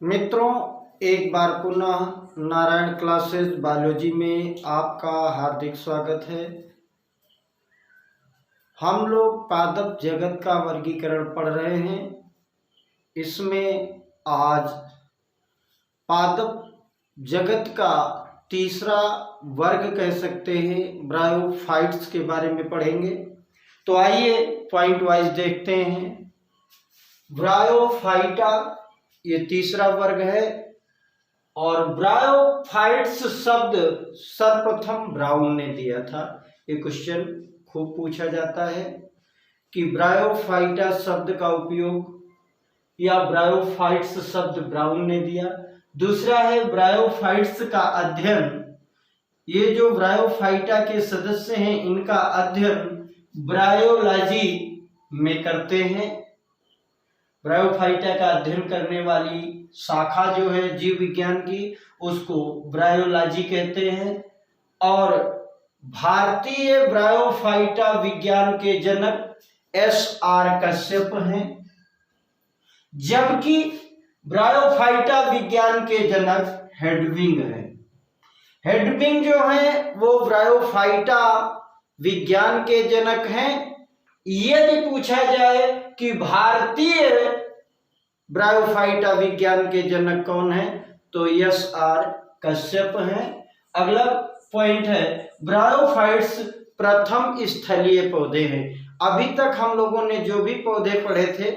मित्रों, एक बार पुनः नारायण क्लासेस बायोलॉजी में आपका हार्दिक स्वागत है। हम लोग पादप जगत का वर्गीकरण पढ़ रहे हैं। इसमें आज पादप जगत का तीसरा वर्ग कह सकते हैं ब्रायोफाइट्स के बारे में पढ़ेंगे। तो आइए पॉइंट वाइज देखते हैं। ब्रायोफाइटा ये तीसरा वर्ग है और ब्रायोफाइट्स शब्द सर्वप्रथम ब्राउन ने दिया था। ये क्वेश्चन खूब पूछा जाता है कि ब्रायोफाइटा शब्द का उपयोग या ब्रायोफाइट्स शब्द ब्राउन ने दिया। दूसरा है ब्रायोफाइट्स का अध्ययन। ये जो ब्रायोफाइटा के सदस्य हैं इनका अध्ययन ब्रायोलॉजी में करते हैं। ब्रायोफाइटा का अध्ययन करने वाली शाखा जो है जीव विज्ञान की उसको ब्रायोलॉजी कहते हैं। और भारतीय ब्रायोफाइटा विज्ञान के जनक एस.आर. कश्यप हैं, जबकि ब्रायोफाइटा विज्ञान के जनक हेडविग हैं। हेडविग जो है वो ब्रायोफाइटा विज्ञान के जनक हैं। यदि पूछा जाए कि भारतीय ब्रायोफाइटा विज्ञान के जनक कौन है तो एस.आर. कश्यप हैं। अगला पॉइंट है ब्रायोफाइट्स प्रथम स्थलीय पौधे हैं। अभी तक हम लोगों ने जो भी पौधे पढ़े थे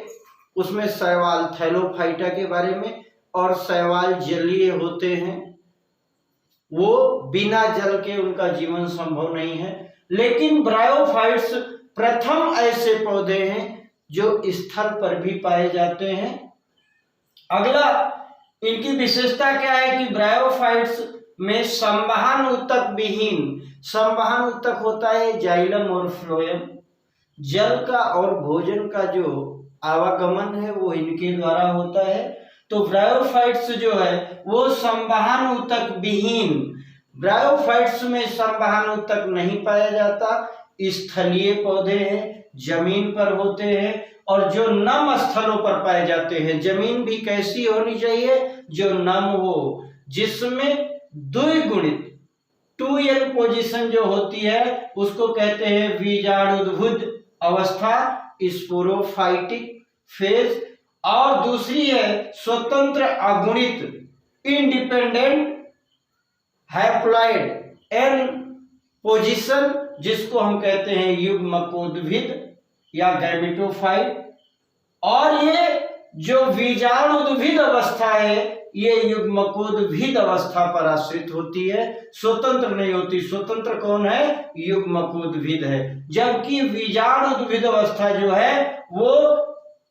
उसमें शैवाल थैलोफाइटा के बारे में और शैवाल जलीय होते हैं, वो बिना जल के उनका जीवन संभव नहीं है। लेकिन ब्रायोफाइट्स प्रथम ऐसे पौधे हैं जो स्थल पर भी पाए जाते हैं। अगला इनकी विशेषता क्या है कि ब्रायोफाइट्स में संवहन ऊतक विहीन, संवहन ऊतक होता है जाइलम और फ्लोएम, जल का और भोजन का जो आवागमन है वो इनके द्वारा होता है। तो ब्रायोफाइट्स जो है वो संवहन ऊतक विहीन, ब्रायोफाइट्स में संवहन ऊतक नहीं पाया जाता, स्थलीय पौधे हैं, जमीन पर होते हैं और जो नम स्थलों पर पाए जाते हैं। जमीन भी कैसी होनी चाहिए जो नम हो, जिसमें द्विगुणित 2n पोजीशन जो होती है उसको कहते हैं बीजाणुद्भुत अवस्था, स्पोरोफाइटिक फेज, और दूसरी है स्वतंत्र अगुणित इंडिपेंडेंट हैप्लॉइड n पोजीशन, जिसको हम कहते हैं युग्मकोद्भिद या गैमेटोफाइट। और ये जो बीजाणुद्भिद अवस्था है ये युग्मकोद्भिद अवस्था पर आश्रित होती है, स्वतंत्र नहीं होती। स्वतंत्र कौन है? युग्मकोद्भिद है। जबकि बीजाणुद्भिद अवस्था जो है वो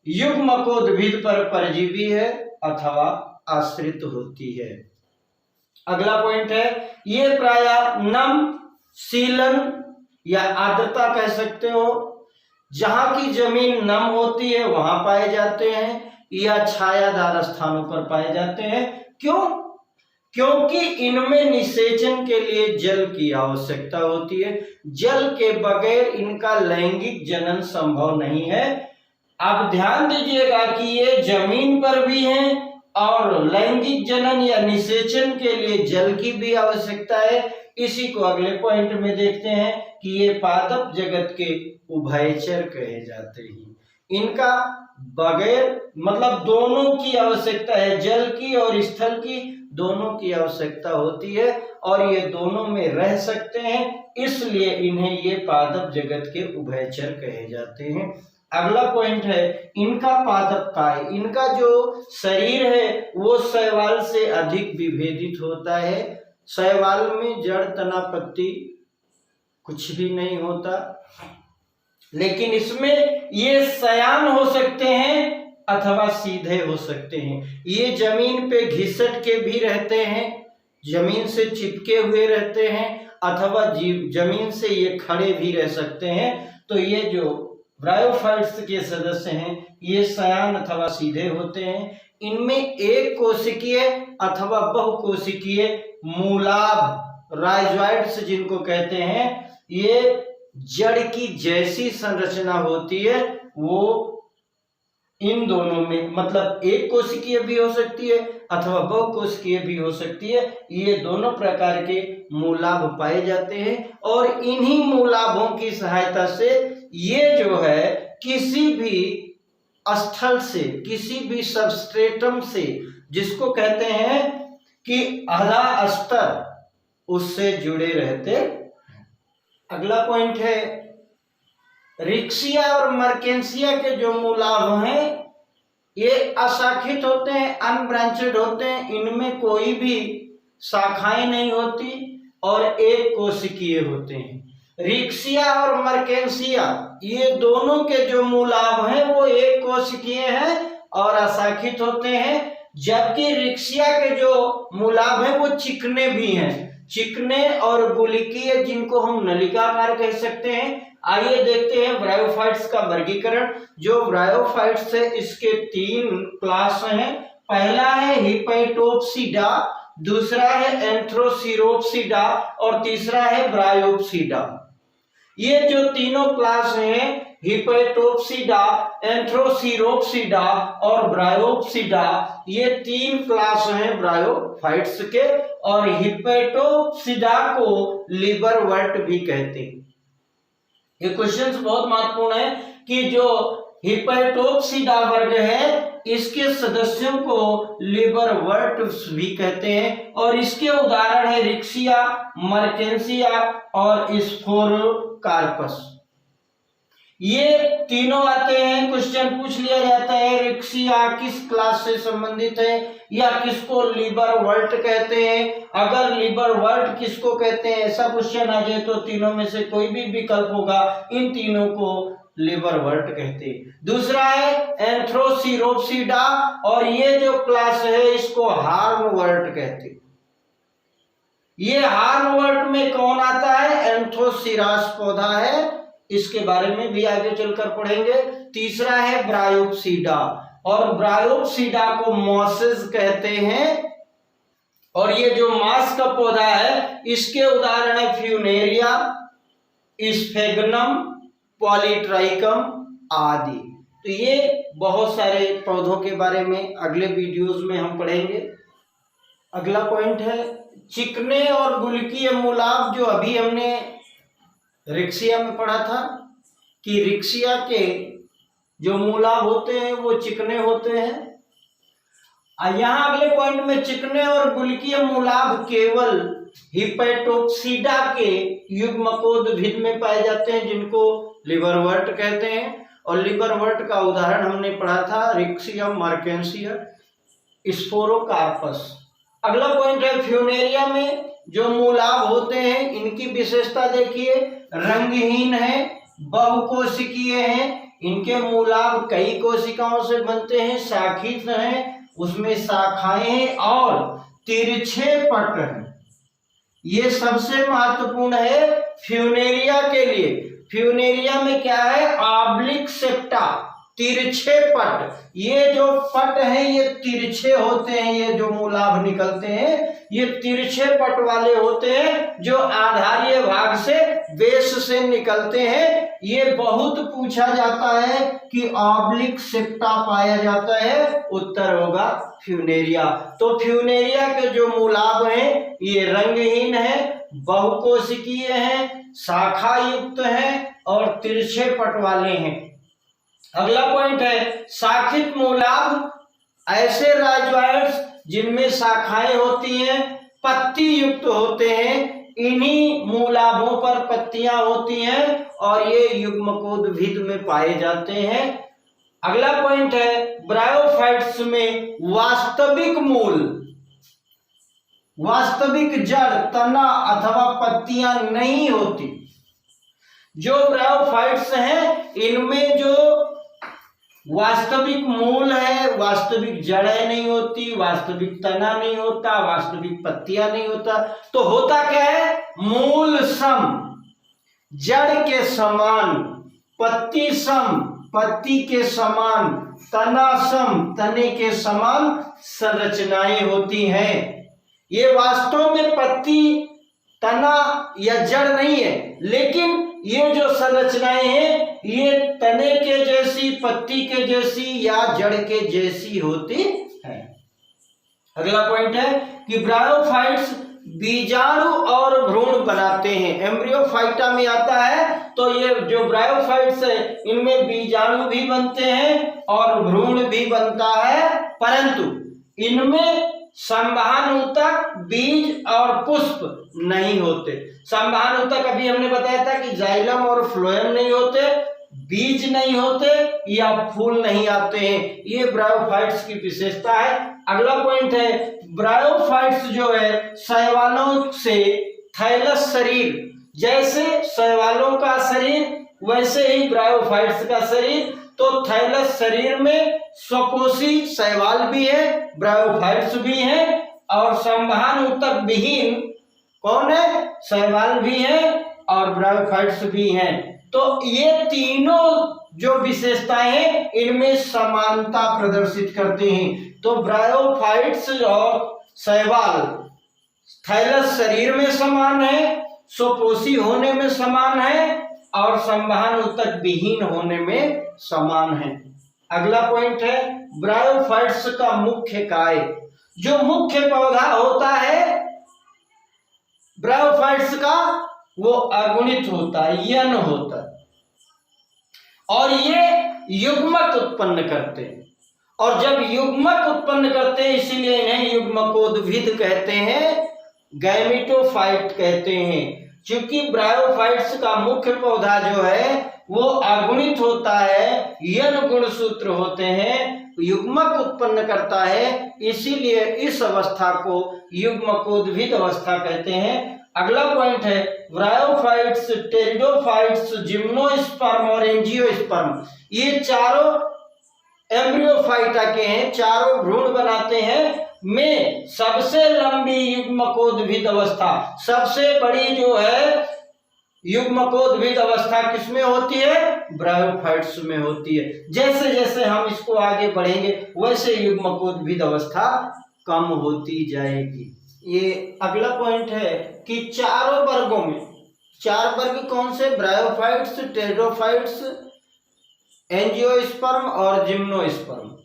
युग्मकोद्भिद पर परजीवी है अथवा आश्रित होती है। अगला पॉइंट है ये प्रायः नम, सीलन या आर्द्रता कह सकते हो, जहां की जमीन नम होती है वहां पाए जाते हैं या छायादार स्थानों पर पाए जाते हैं। क्यों? क्योंकि इनमें निषेचन के लिए जल की आवश्यकता होती है। जल के बगैर इनका लैंगिक जनन संभव नहीं है। आप ध्यान दीजिएगा कि ये जमीन पर भी हैं और लैंगिक जनन या निषेचन के लिए जल की भी आवश्यकता है। इसी को अगले पॉइंट में देखते हैं कि ये पादप जगत के उभयचर कहे जाते हैं। इनका बगैर मतलब दोनों की आवश्यकता है, जल की और स्थल की दोनों की आवश्यकता होती है और ये दोनों में रह सकते हैं, इसलिए इन्हें ये पादप जगत के उभयचर कहे जाते हैं। अगला पॉइंट है इनका पादप काय, इनका जो शरीर है वो शैवाल से अधिक विभेदित होता है। शैवाल में जड़, तना, पत्ती कुछ भी नहीं होता, लेकिन इसमें ये शयान हो सकते हैं अथवा सीधे हो सकते हैं। ये जमीन पे घिसट के भी रहते हैं, जमीन से चिपके हुए रहते हैं, अथवा जमीन से ये खड़े भी रह सकते हैं। तो ये जो ब्रायोफाइट्स के सदस्य हैं ये शयान अथवा सीधे होते हैं। इनमें एक कोशिकीय अथवा बहुकोशिकीय मूलाभ राइजोइड्स जिनको कहते हैं, ये जड़ की जैसी संरचना होती है वो इन दोनों में, मतलब एक कोशिकीय भी हो सकती है अथवा बहुकोशिकीय भी हो सकती है। ये दोनों प्रकार के मूलाभ पाए जाते हैं और इन्हीं मूलाभों की सहायता से ये जो है किसी भी स्थल से, किसी भी सबस्ट्रेटम से, जिसको कहते हैं कि आधा स्तर, उससे जुड़े रहते। अगला पॉइंट है रिक्सिया और मर्केंसिया के जो मूलाभ हैं ये अशाखित होते हैं, अनब्रांचेड होते हैं, इनमें कोई भी शाखाएं नहीं होती और एक कोशिकीय होते हैं। रिक्सिया और मर्केंसिया ये दोनों के जो मूलाभ हैं वो एक कोशिकीय हैं और अशाखित होते हैं, जबकि रिक्सिया के जो मूलाभ हैं वो चिकने भी हैं, चिकने और गुलिकीय, जिनको हम नलिकाकार कह सकते हैं। आइए देखते हैं ब्रायोफाइट्स का वर्गीकरण। जो ब्रायोफाइट्स है इसके 3 क्लास हैं। पहला है हिपैटोप्सिडा, दूसरा है एंथ्रोसीरोप्सिडा और तीसरा है ब्रायोप्सिडा। ये जो तीनों क्लास हैं हिपैटोप्सिडा, एंथ्रोसीरोप्सिडा और ब्रायोप्सिडा, ये 3 क्लास हैं ब्रायोफाइट्स के और हिपैटोप्सिडा को लिवरवर्ट भी कहते हैं। ये क्वेश्चंस बहुत महत्वपूर्ण है कि जो हिपैटोप्सिडा वर्ग है इसके सदस्यों को लिवरवर्ट भी कहते हैं और इसके उदाहरण है रिक्सिया, मर्केंसिया और स्फोरोकार्पस। ये तीनों आते हैं, क्वेश्चन पूछ लिया जाता है रिक्सिया किस क्लास से संबंधित है या किसको लिवरवर्ट कहते हैं। अगर लिवरवर्ट किसको कहते हैं ऐसा क्वेश्चन आ जाए तो तीनों में से कोई भी विकल्प होगा, इन तीनों को लिवरवर्ट कहते हैं। दूसरा है एंथ्रोसीरोप्सिडा और ये जो क्लास है इसको हार्नवर्ट कहते हैं। ये हार्नवर्ट में कौन आता है? एंथोसिरास पौधा है, इसके बारे में भी आगे चलकर पढ़ेंगे। तीसरा है ब्रायोप्सिडा और ब्रायोप्सिडा को मॉसेस कहते हैं और ये जो मास का पौधा है इसके उदाहरण है फ्यूनेरिया, स्फेगनम, पॉलीट्राइकम आदि। तो ये बहुत सारे पौधों के बारे में अगले वीडियोस में हम पढ़ेंगे। अगला पॉइंट है चिकने और गुल्कीय मूलाभ, जो अभी हमने रिक्सिया में पढ़ा था कि रिक्सिया के जो मूलाभ होते हैं वो चिकने होते हैं। यहाँ अगले पॉइंट में चिकने और गुल्कीय मूलाभ केवल हिपैटोप्सिडा के युग्मकोद्भिद में पाए जाते हैं, जिनको लिवरवर्ट कहते हैं। और लिवरवर्ट का उदाहरण हमने पढ़ा था रिक्सिया, मर्केंसिया, स्फोरोकार्पस। अगला पॉइंट है फ्यूनेरिया में जो मूलाभ होते हैं इनकी विशेषता देखिए, रंगहीन है, बहुकोशिकीय हैं, इनके मूलाभ कई कोशिकाओं से बनते हैं, शाखित हैं, उसमें शाखाएं हैं और तिरछे पट हैं। ये सबसे महत्वपूर्ण है फ्यूनेरिया के लिए। फ्यूनेरिया में क्या है? ऑब्लिक सेप्टा, तिरछे पट। ये जो पट है ये तिरछे होते हैं, ये जो मूलाभ निकलते हैं ये तिरछे पट वाले होते हैं जो आधारीय भाग से, बेस से निकलते हैं। ये बहुत पूछा जाता है कि ऑब्लिक सेप्टा पाया जाता है, उत्तर होगा फ्यूनेरिया। तो फ्यूनेरिया के जो मूलाभ हैं ये रंगहीन है, बहुकोशिकीय हैं, शाखा युक्त हैं और तिरछे पट वाले हैं। अगला पॉइंट है शाखित मूलाभ, ऐसे राइजोइड्स जिनमें शाखाएं होती हैं, पत्ती युक्त होते हैं, इन्हीं मूलाभों पर पत्तियां होती हैं और ये युग्मकोद्भिद में पाए जाते हैं। अगला पॉइंट है ब्रायोफाइट्स में वास्तविक मूल, वास्तविक जड़, तना अथवा पत्तियां नहीं होती। जो ब्रायोफाइट्स हैं इनमें जो वास्तविक मूल है, वास्तविक जड़ें नहीं होती, वास्तविक तना नहीं होता, वास्तविक पत्तियां नहीं होता। तो होता क्या है? मूल सम, जड़ के समान, पत्ती सम, पत्ती के समान, तना सम, तने के समान संरचनाएं होती हैं। ये वास्तव में पत्ती, तना या जड़ नहीं है, लेकिन ये जो संरचनाएं हैं ये तने के जैसी, पत्ती के जैसी या जड़ के जैसी होती है। अगला पॉइंट है कि ब्रायोफाइट्स बीजाणु और भ्रूण बनाते हैं। एम्ब्रियोफाइटा में आता है तो ये जो ब्रायोफाइट्स है इनमें बीजाणु भी बनते हैं और भ्रूण भी बनता है, परंतु इनमें संवहन-ऊतक, बीज और पुष्प नहीं होते। संवहन-ऊतक अभी हमने बताया था कि जाइलम और फ्लोएम नहीं होते, बीज नहीं होते या फूल नहीं आते हैं। ये ब्रायोफाइट्स की विशेषता है। अगला पॉइंट है ब्रायोफाइट्स जो है शैवालों से थैलस शरीर, जैसे शैवालों का शरीर वैसे ही ब्रायोफाइट्स का शरीर, तो थैलस शरीर में स्वकोशी शैवाल भी है, ब्रायोफाइट्स भी है, और संवहन ऊतक विहीन कौन है, शैवाल भी है और ब्रायोफाइट्स भी हैं। तो ये तीनों जो विशेषताएं हैं इनमें समानता प्रदर्शित करते हैं। तो ब्रायोफाइट्स और शैवाल थैलस शरीर में समान है, स्वकोशी होने में समान है और संवहन ऊतक विहीन होने में समान है। अगला पॉइंट है ब्रायोफाइट्स का मुख्य कार्य। जो मुख्य पौधा होता है ब्रायोफाइट्स का वो अगुणित होता है, यन होता है, और ये युग्मक उत्पन्न करते हैं। और जब युग्मक उत्पन्न करते हैं इसीलिए इन्हें युग्मकोद्भिद कहते हैं, गैमेटोफाइट कहते हैं। क्योंकि ब्रायोफाइट्स का मुख्य पौधा जो है वो अगुणित होता है, यन गुणसूत्र होते हैं, युग्मक उत्पन्न करता है, इसीलिए इस अवस्था को युग्मकोद्भिद अवस्था कहते हैं। अगला पॉइंट है ब्रायोफाइट्स, टेरिडोफाइट्स, जिम्नोस्पर्म और एंजियोस्पर्म, ये चारों एम्ब्रियोफाइटा के हैं, चारों भ्रूण बनाते हैं। में सबसे लंबी युग्मकोद्भिद अवस्था, सबसे बड़ी जो है युग्मकोद्भिद अवस्था किसमें होती है, ब्रायोफाइट्स में होती है। जैसे जैसे हम इसको आगे बढ़ेंगे वैसे युग्मकोद्भिद अवस्था कम होती जाएगी। ये अगला पॉइंट है कि चारों वर्गों में, चार वर्ग कौन से, ब्रायोफाइट्स, टेरिडोफाइट्स, एंजियोस्पर्म और जिम्नोस्पर्म,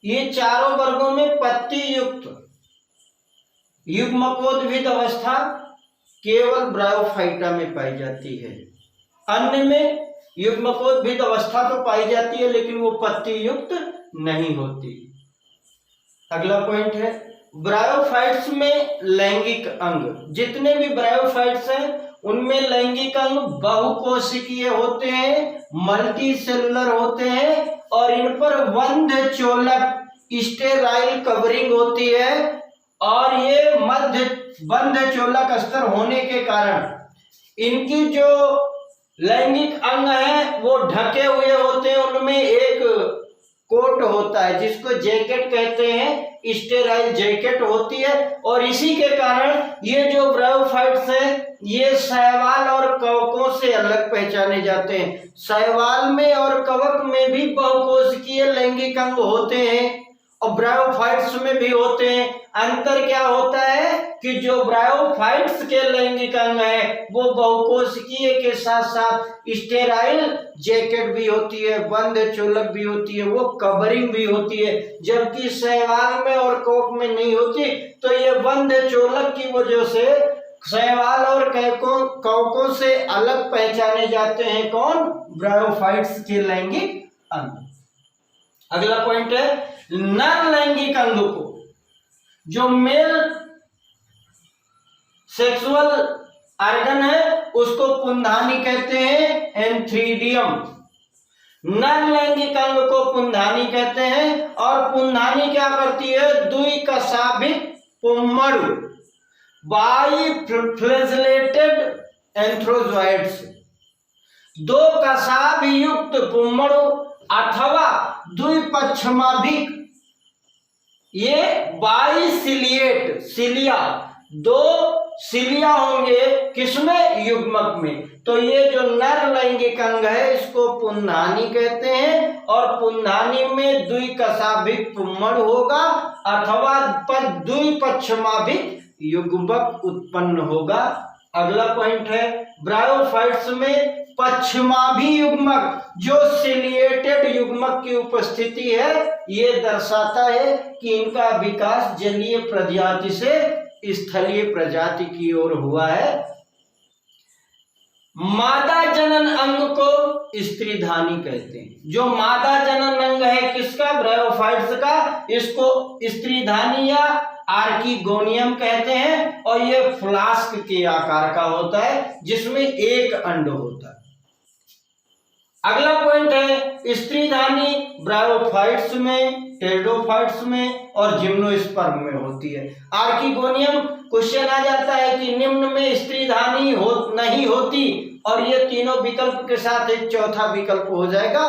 ये चारों वर्गों में पत्ती युक्त युग्मकोद्भिद अवस्था केवल ब्रायोफाइटा में पाई जाती है। अन्य में युग्मकोद्भिद अवस्था तो पाई जाती है लेकिन वो पत्ती युक्त नहीं होती। अगला पॉइंट है ब्रायोफाइट्स में लैंगिक अंग। जितने भी ब्रायोफाइट्स हैं उनमें लैंगिक अंग बहुकोशिकीय होते हैं, मल्टी सेलुलर होते हैं और इन पर वंध्य चोलक स्टेराइल कवरिंग होती है। और ये मध्य बंध्य चोलक स्तर होने के कारण इनकी जो लैंगिक अंग है वो ढके हुए होते हैं, उनमें एक कोट होता है जिसको जैकेट कहते हैं, स्टेराइल जैकेट होती है। और इसी के कारण ये जो ब्रायोफाइट्स हैं ये शैवाल और कवकों से अलग पहचाने जाते हैं। शैवाल में और कवक में भी बहुकोशिकीय लैंगिक अंग होते हैं और ब्रायोफाइट्स में भी होते हैं। अंतर क्या होता है कि जो ब्रायोफाइट्स के लैंगिक अंग है वो बहुकोशिकीय के साथ साथ स्टेराइल जैकेट भी होती है, बंद चोलक भी होती है, वो कवरिंग भी होती है, जबकि शैवाल में और कवक में नहीं होती। तो ये बंद चोलक की वजह से शैवाल और कवकों से अलग पहचाने जाते हैं कौन, ब्रायोफाइट्स के लैंगिक अंग। अगला पॉइंट है नर लैंगिक अंग को, जो मेल सेक्सुअल ऑर्गन है उसको पुंधानी कहते हैं, एंथ्रीडियम। नर लैंगिक अंग को पुंधानी कहते हैं। और पुंधानी क्या करती है, द्विकशाभिक पुम्मड़ु बाइफ्लैजेलेटेड एंथ्रोजॉइड्स, दो कशाभ युक्त पुम्मड़ु अथवा द्विपक्षमाभिक, ये बाइसिलिएट सिलिया, दो सिलिया होंगे किसमें, युग्मक में। तो ये जो नर लैंगिक अंग है इसको पुंधानी कहते हैं और पुंधानी में द्विकशाभिक पुम्मड़ होगा अथवा द्विपक्षमाभिक युग्मक उत्पन्न होगा। अगला पॉइंट है ब्रायोफाइट्स में पश्चिमाभि युग्मक जो सिलिएटेड युग्मक की उपस्थिति है, ये दर्शाता है कि इनका विकास जलीय प्रजाति से स्थलीय प्रजाति की ओर हुआ है। मादा जनन अंग को स्त्रीधानी कहते हैं। जो मादा जनन अंग है किसका, ब्रायोफाइट्स का, इसको स्त्रीधानी या आर्किगोनियम कहते हैं। और ये फ्लास्क के आकार का होता है जिसमें एक अंड होता है। अगला पॉइंट है स्त्रीधानी ब्रायोफाइट्स में, टेरिडोफाइट्स में और जिम्नोस्पर्म में होती है। आर्किगोनियम क्वेश्चन आ जाता है कि निम्न में स्त्रीधानी नहीं होती, और ये तीनों विकल्प के साथ एक चौथा विकल्प हो जाएगा,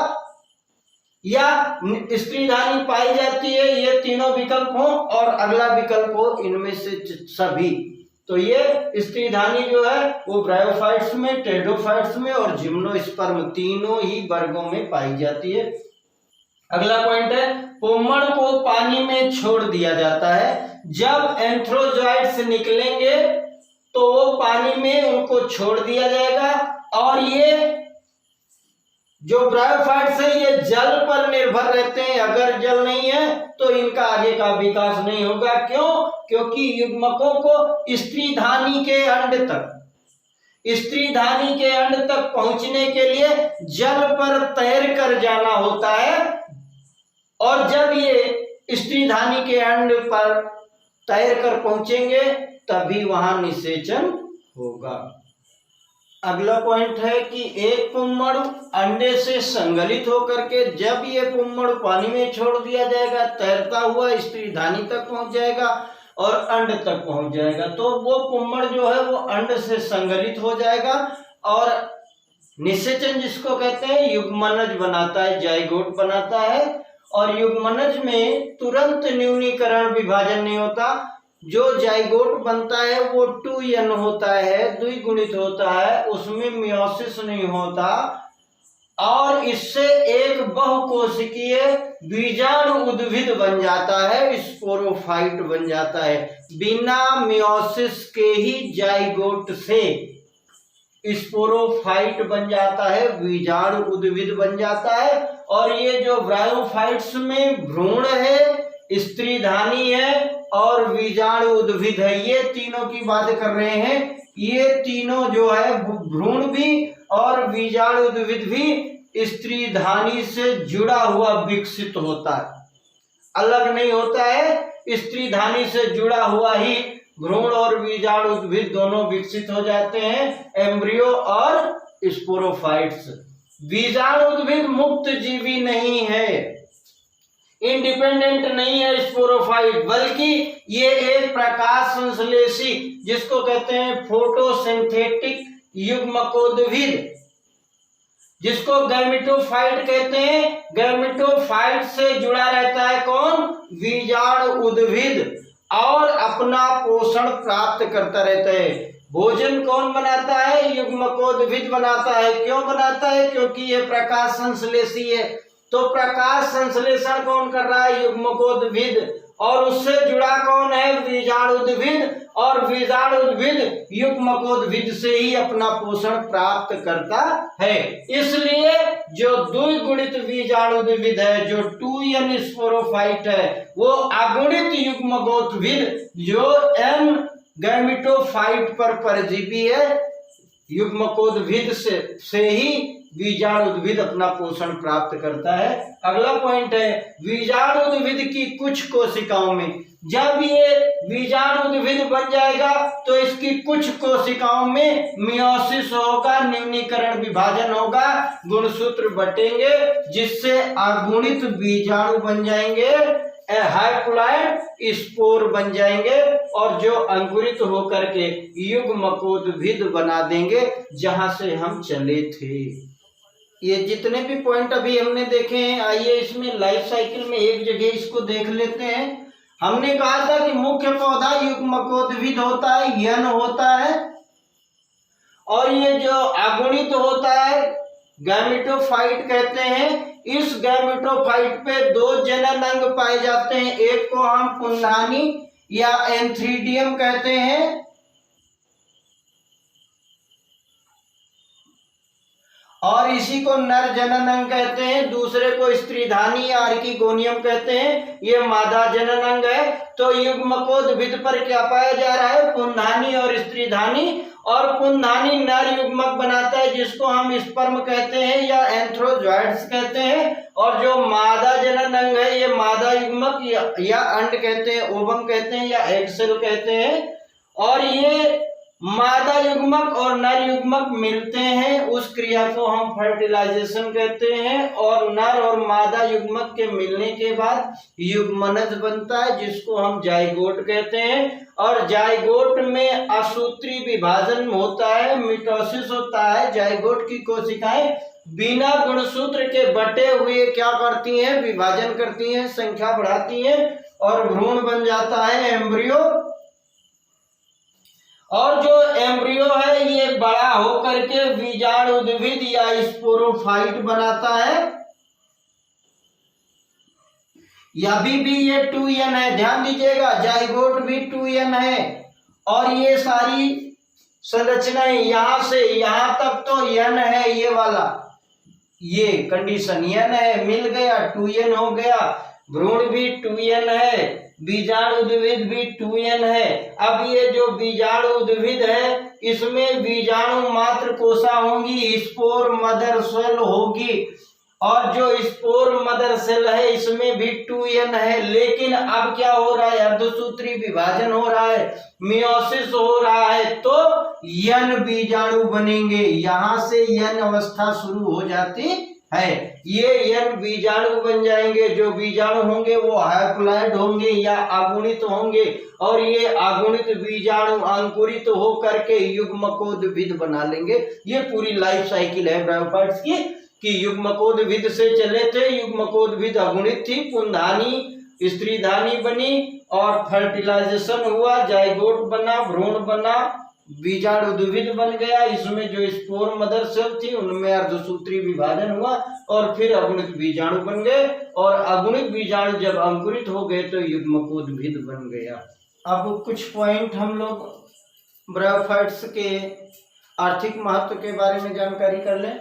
या स्त्रीधानी पाई जाती है, ये तीनों विकल्प हो और अगला विकल्प हो इनमें से सभी। तो ये स्त्रीधानी जो है वो ब्रायोफाइट्स में, टेरिडोफाइट्स में और जिम्नोस्पर्म तीनों ही वर्गों में पाई जाती है। अगला पॉइंट है पुम्मड़ को पानी में छोड़ दिया जाता है। जब एंथ्रोजॉइड्स निकलेंगे तो वो पानी में उनको छोड़ दिया जाएगा, और ये जो ब्रायोफाइट्स है ये जल पर निर्भर रहते हैं। अगर जल नहीं है तो इनका आगे का विकास नहीं होगा। क्यों? क्योंकि युग्मकों को स्त्रीधानी के अंड तक पहुंचने के लिए जल पर तैर कर जाना होता है, और जब ये स्त्रीधानी के अंड पर तैर कर पहुंचेंगे तभी वहां निषेचन होगा। अगला पॉइंट है कि एक पुम्मड़ अंडे से संगलित होकर के जब ये पुम्मड़ पानी में छोड़ दिया जाएगा, तैरता हुआ स्त्रीधानी तक पहुंच जाएगा और अंड तक पहुंच जाएगा, तो वो पुम्मड़ जो है वो अंड से संगलित हो जाएगा और निषेचन जिसको कहते हैं युग्मनज बनाता है, जाइगोट बनाता है। और युग्मनज में तुरंत न्यूनीकरण विभाजन नहीं होता। जो जाइगोट बनता है वो 2n होता है, द्विगुणित होता है, उसमें मियोसिस नहीं होता, और इससे एक बहुकोशिकीय बीजाणु उद्भिद बन जाता है, स्पोरोफाइट बन जाता है। बिना मियोसिस के ही जाइगोट से स्पोरोफाइट बन जाता है, बीजाणु उद्भिद बन जाता है। और ये जो ब्रायोफाइट्स में भ्रूण है, स्त्रीधानी है और बीजाणु उद्भिद है, ये तीनों की बात कर रहे हैं। ये तीनों जो है भ्रूण भी और बीजाणु उद्भिद भी स्त्रीधानी से जुड़ा हुआ विकसित होता है, अलग नहीं होता है। स्त्रीधानी से जुड़ा हुआ ही भ्रूण और बीजाणु उद्भिद दोनों विकसित हो जाते हैं, एम्ब्रियो और स्पोरोफाइट्स। बीजाणु उद्भिद मुक्त जीवी नहीं है, इंडिपेंडेंट नहीं है स्पोरोफाइट, बल्कि ये एक प्रकाश संश्लेषी जिसको कहते हैं फोटोसिंथेटिक युग्मकोद्भिद, जिसको गैमेटोफाइट कहते हैं। गैमेटोफाइट से जुड़ा रहता है कौन? बीजाणु उद्भिद, और अपना पोषण प्राप्त करता रहता है। भोजन कौन बनाता है? युग्मकोद्भिद बनाता है। क्यों बनाता है? क्योंकि ये प्रकाश संश्लेषी है। तो प्रकाश संश्लेषण कौन कर रहा है? युग्मकोद्भिद। और उससे जुड़ा कौन है? बीजाणु उद्भिद। और बीजाणु उद्भिद युग्मकोद्भिद से ही अपना पोषण प्राप्त करता है। इसलिए जो द्विगुणित बीजाणु उद्भिद है, जो 2n स्पोरोफाइट है, वो अगुणित युग्मकोद्भिद जो n गैमेटोफाइट पर परजीवी है, युग्मकोद्भिद से ही बीजाणु उद्भिद अपना पोषण प्राप्त करता है। अगला पॉइंट है बीजाणु उद्भिद की कुछ कोशिकाओं में, जब ये बीजाणु उद्भिद बन जाएगा तो इसकी कुछ कोशिकाओं में मियोसिस होगा, न्यूनीकरण विभाजन होगा, गुणसूत्र बटेंगे, जिससे अगुणित बीजाणु बन जाएंगे, हाइप्लॉइड स्पोर बन जाएंगे, और जो अंकुरित होकर के युग्मकोद्भिद बना देंगे जहां से हम चले थे। ये जितने भी पॉइंट अभी हमने देखे हैं, आइए इसमें लाइफ साइकिल में एक जगह इसको देख लेते हैं। हमने कहा था कि मुख्य पौधा युग्मकोद्भिद होता है, यन होता है, और ये जो अगुणित होता है गैमेटोफाइट कहते हैं। इस गैमेटोफाइट पे 2 जनन अंग पाए जाते हैं, एक को हम पुंधानी या एंथ्रीडियम कहते हैं, और इसी को नर जनन अंग कहते हैं, दूसरे को स्त्रीधानी या आर्किगोनियम कहते हैं, ये मादा जनन अंग है। तो युग्मकोद्भिद पर क्या पाया जा रहा है, पुंधानी और स्त्रीधानी, और पुंधानी नर युग्मक बनाता है जिसको हम स्पर्म कहते हैं या एंथ्रोजॉइड्स कहते हैं, और जो मादा जनन अंग है ये मादा युग्मक या अंड कहते हैं, ओवम कहते हैं या एग सेल कहते हैं। और ये मादा युग्मक और नर युग्मक मिलते हैं, उस क्रिया को हम फर्टिलाइजेशन कहते हैं, और नर और मादा युग्मक के मिलने के बाद युग्मनज बनता है जिसको हम जाइगोट कहते हैं। और जाइगोट में असूत्री विभाजन होता है, मिटोसिस होता है। जाइगोट की कोशिकाएं बिना गुणसूत्र के बटे हुए क्या करती हैं, विभाजन करती हैं, संख्या बढ़ाती हैं और भ्रूण बन जाता है एम्ब्रियो। और जो एम्ब्रियो है ये बड़ा होकर के बीजाणु उद्भिद या स्पोरोफाइट बनाता है। अभी भी ये 2n है, ध्यान दीजिएगा, जाइगोट भी 2n है। और ये सारी संरचनाएं यहां से यहां तक तो n है, ये वाला ये कंडीशन n है, मिल गया 2n हो गया। भ्रूण भी 2n है, बीजाणु उद्भिद भी 2n है। अब ये जो बीजाणु उद्भिद है इसमें बीजाणु मात्र कोशा होंगी, स्पोर मदर सेल होगी, और जो स्पोर मदर सेल है इसमें भी 2n है। लेकिन अब क्या हो रहा है, अर्धसूत्री विभाजन हो रहा है, मियोसिस हो रहा है, तो n बीजाणु बनेंगे। यहां से n अवस्था शुरू हो जाती है, ये n बीजाणु बन जाएंगे। जो बीजाणु होंगे वो हैप्लॉइड होंगे या अगुणित होंगे, और ये अगुणित बीजाणु अंकुरित हो करके युग्मकोद्भिद बना लेंगे। ये पूरी लाइफ साइकिल है ब्रायोफाइट्स की, कि युग्मकोद्भिद से चले थे, युग्मकोद्भिद अगुणित थी, पुंधानी स्त्रीधानी बनी और फर्टिलाइजेशन हुआ, जाइगोट बना, भ्रूण बना, बीजाणु उद्भिद बन गया। इसमें जो स्पोर मदर सेल थी उनमें अर्धसूत्री विभाजन हुआ और फिर अगुणित बीजाणु बन गए, और अगुणित बीजाणु जब अंकुरित हो गए तो युग्मकोद्भिद बन गया। अब कुछ पॉइंट हम लोग ब्रायोफाइट्स के आर्थिक महत्व के बारे में जानकारी कर लें।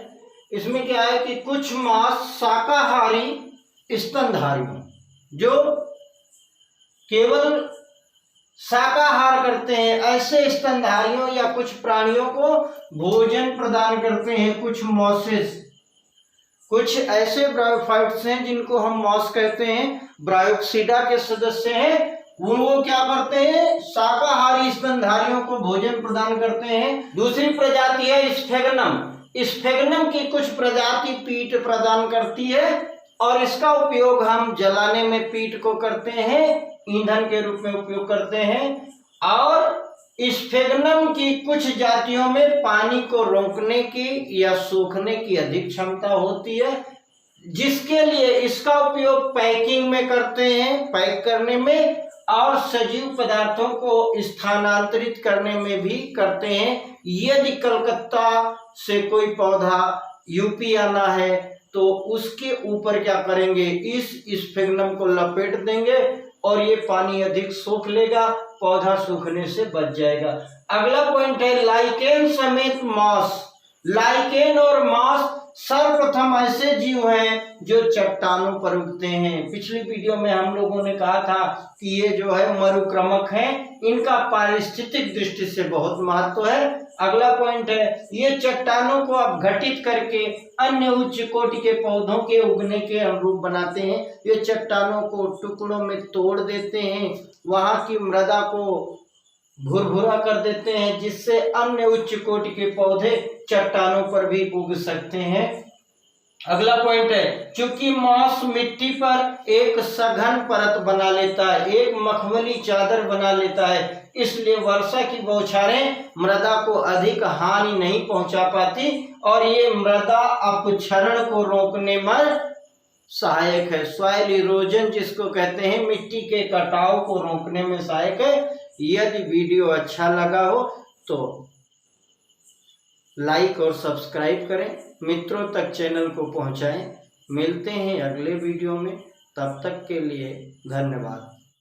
इसमें क्या है कि कुछ मांस शाकाहारी स्तनधारियों, जो केवल शाकाहार करते हैं, ऐसे स्तनधारियों या कुछ प्राणियों को भोजन प्रदान करते हैं। कुछ मॉसेस, कुछ ऐसे ब्रायोफाइट्स हैं जिनको हम मॉस कहते हैं, ब्रायोक्सीडा के सदस्य हैं। वो क्या करते हैं, शाकाहारी स्तनधारियों को भोजन प्रदान करते हैं। दूसरी प्रजाति है स्फेगनम। स्फेगनम की कुछ प्रजाति पीट प्रदान करती है, और इसका उपयोग हम जलाने में पीट को करते हैं, ईंधन के रूप में उपयोग करते हैं। और स्फेगनम की कुछ जातियों में पानी को रोकने की या सूखने की अधिक क्षमता होती है, जिसके लिए इसका उपयोग पैकिंग में करते हैं, पैक करने में, और सजीव पदार्थों को स्थानांतरित करने में भी करते हैं। यदि कलकत्ता से कोई पौधा यूपी आना है तो उसके ऊपर क्या करेंगे, इस स्फेगनम को लपेट देंगे और ये पानी अधिक सोख लेगा, पौधा सूखने से बच जाएगा। अगला पॉइंट है लाइकेन समेत मॉस। लाइकेन और मॉस सर्वप्रथम ऐसे जीव हैं जो चट्टानों पर उगते हैं। पिछली वीडियो में हम लोगों ने कहा था कि ये जो है मरुक्रमक हैं, इनका पारिस्थितिक दृष्टि से बहुत महत्व है। अगला पॉइंट है ये चट्टानों को अपघटित करके अन्य उच्च कोटि के पौधों के उगने के अनुरूप बनाते हैं। ये चट्टानों को टुकड़ों में तोड़ देते हैं, वहां की मृदा को भुरभुरा कर देते हैं, जिससे अन्य उच्च कोटि के पौधे चट्टानों पर भी उग सकते हैं। अगला पॉइंट है चूंकि मॉस मिट्टी पर एक सघन परत बना लेता है, एक मखमली चादर बना लेता है, इसलिए वर्षा की बौछारें मृदा को अधिक हानि नहीं पहुंचा पाती और ये मृदा अपक्षरण को रोकने में सहायक है। सॉइल इरोजन जिसको कहते हैं, मिट्टी के कटाव को रोकने में सहायक है। यदि वीडियो अच्छा लगा हो तो लाइक और सब्सक्राइब करें, मित्रों तक चैनल को पहुंचाएं। मिलते हैं अगले वीडियो में, तब तक के लिए धन्यवाद।